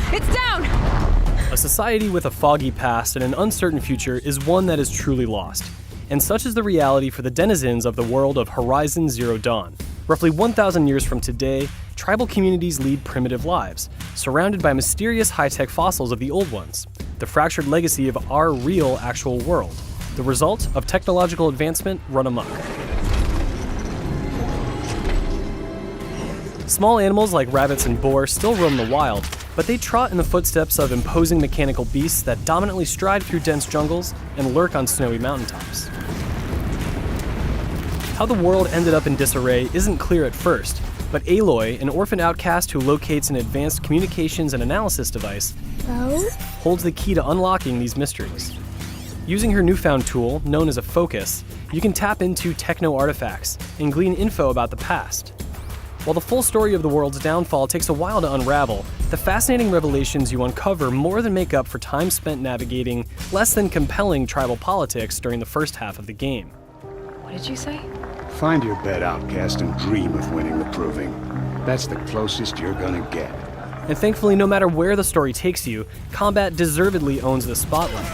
It's down! A society with a foggy past and an uncertain future is one that is truly lost. And such is the reality for the denizens of the world of Horizon Zero Dawn. Roughly 1,000 years from today, tribal communities lead primitive lives, surrounded by mysterious high-tech fossils of the old ones, the fractured legacy of our real, actual world, the result of technological advancement run amok. Small animals like rabbits and boar still roam the wild, but they trot in the footsteps of imposing mechanical beasts that dominantly stride through dense jungles and lurk on snowy mountaintops. How the world ended up in disarray isn't clear at first, but Aloy, an orphan outcast who locates an advanced communications and analysis device, holds the key to unlocking these mysteries. Using her newfound tool, known as a focus, you can tap into techno-artifacts and glean info about the past. While the full story of the world's downfall takes a while to unravel, the fascinating revelations you uncover more than make up for time spent navigating less than compelling tribal politics during the first half of the game. What did you say? Find your bed, outcast, and dream of winning the Proving. That's the closest you're gonna get. And thankfully, no matter where the story takes you, combat deservedly owns the spotlight.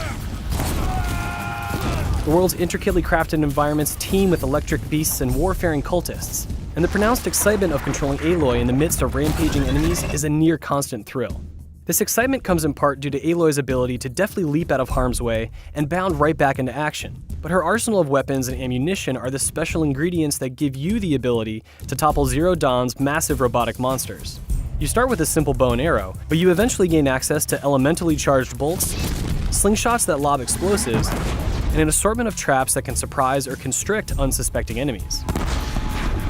The world's intricately crafted environments teem with electric beasts and warfaring cultists, and the pronounced excitement of controlling Aloy in the midst of rampaging enemies is a near constant thrill. This excitement comes in part due to Aloy's ability to deftly leap out of harm's way and bound right back into action, but her arsenal of weapons and ammunition are the special ingredients that give you the ability to topple Zero Dawn's massive robotic monsters. You start with a simple bow and arrow, but you eventually gain access to elementally charged bolts, slingshots that lob explosives, and an assortment of traps that can surprise or constrict unsuspecting enemies.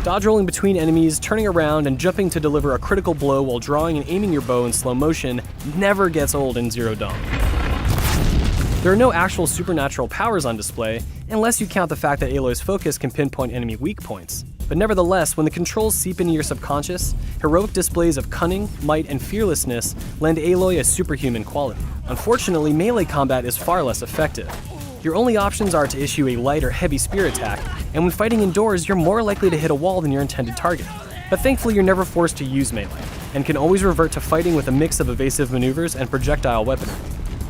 Dodge rolling between enemies, turning around, and jumping to deliver a critical blow while drawing and aiming your bow in slow motion never gets old in Zero Dawn. There are no actual supernatural powers on display, unless you count the fact that Aloy's focus can pinpoint enemy weak points. But nevertheless, when the controls seep into your subconscious, heroic displays of cunning, might, and fearlessness lend Aloy a superhuman quality. Unfortunately, melee combat is far less effective. Your only options are to issue a light or heavy spear attack, and when fighting indoors, you're more likely to hit a wall than your intended target. But thankfully, you're never forced to use melee, and can always revert to fighting with a mix of evasive maneuvers and projectile weaponry.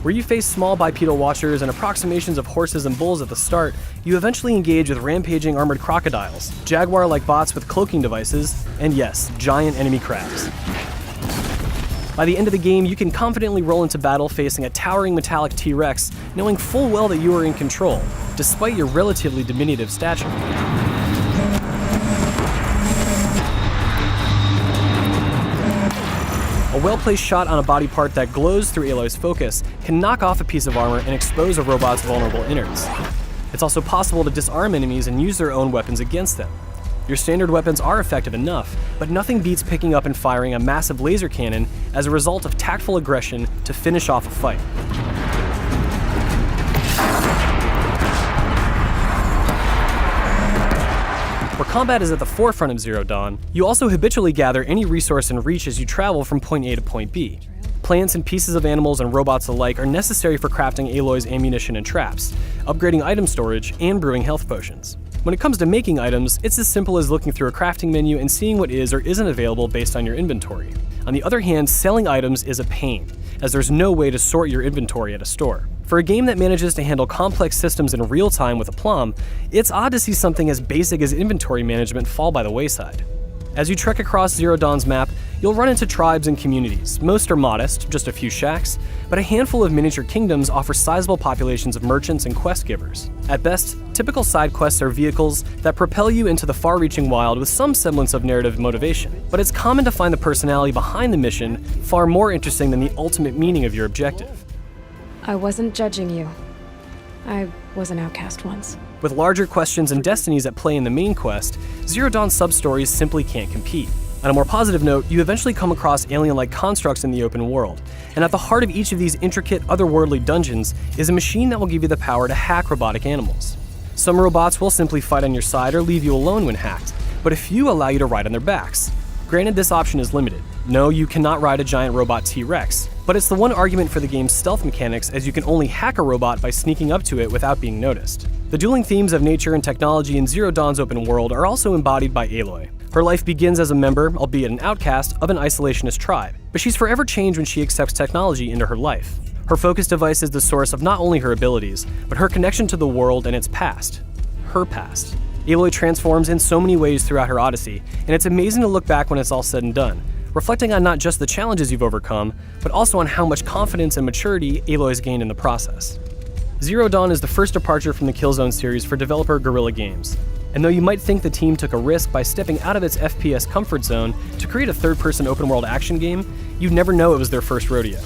Where you face small bipedal watchers and approximations of horses and bulls at the start, you eventually engage with rampaging armored crocodiles, jaguar-like bots with cloaking devices, and yes, giant enemy crabs. By the end of the game, you can confidently roll into battle facing a towering metallic T-Rex, knowing full well that you are in control, despite your relatively diminutive stature. A well-placed shot on a body part that glows through Aloy's focus can knock off a piece of armor and expose a robot's vulnerable innards. It's also possible to disarm enemies and use their own weapons against them. Your standard weapons are effective enough, but nothing beats picking up and firing a massive laser cannon as a result of tactful aggression to finish off a fight. Where combat is at the forefront of Zero Dawn, you also habitually gather any resource in reach as you travel from point A to point B. Plants and pieces of animals and robots alike are necessary for crafting Aloy's ammunition and traps, upgrading item storage, and brewing health potions. When it comes to making items, it's as simple as looking through a crafting menu and seeing what is or isn't available based on your inventory. On the other hand, selling items is a pain, as there's no way to sort your inventory at a store. For a game that manages to handle complex systems in real time with aplomb, it's odd to see something as basic as inventory management fall by the wayside. As you trek across Zero Dawn's map, you'll run into tribes and communities. Most are modest, just a few shacks, but a handful of miniature kingdoms offer sizable populations of merchants and quest givers. At best, typical side quests are vehicles that propel you into the far-reaching wild with some semblance of narrative motivation, but it's common to find the personality behind the mission far more interesting than the ultimate meaning of your objective. I wasn't judging you. I was an outcast once. With larger questions and destinies at play in the main quest, Zero Dawn's sub-stories simply can't compete. On a more positive note, you eventually come across alien-like constructs in the open world, and at the heart of each of these intricate, otherworldly dungeons is a machine that will give you the power to hack robotic animals. Some robots will simply fight on your side or leave you alone when hacked, but a few allow you to ride on their backs. Granted, this option is limited. No, you cannot ride a giant robot T-Rex, but it's the one argument for the game's stealth mechanics, as you can only hack a robot by sneaking up to it without being noticed. The dueling themes of nature and technology in Zero Dawn's open world are also embodied by Aloy. Her life begins as a member, albeit an outcast, of an isolationist tribe, but she's forever changed when she accepts technology into her life. Her focus device is the source of not only her abilities, but her connection to the world and its past. Her past. Aloy transforms in so many ways throughout her odyssey, and it's amazing to look back when it's all said and done, reflecting on not just the challenges you've overcome, but also on how much confidence and maturity Aloy's gained in the process. Zero Dawn is the first departure from the Killzone series for developer Guerrilla Games. And though you might think the team took a risk by stepping out of its FPS comfort zone to create a third-person open-world action game, you'd never know it was their first rodeo.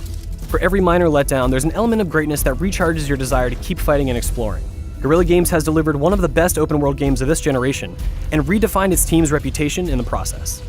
For every minor letdown, there's an element of greatness that recharges your desire to keep fighting and exploring. Guerrilla Games has delivered one of the best open-world games of this generation, and redefined its team's reputation in the process.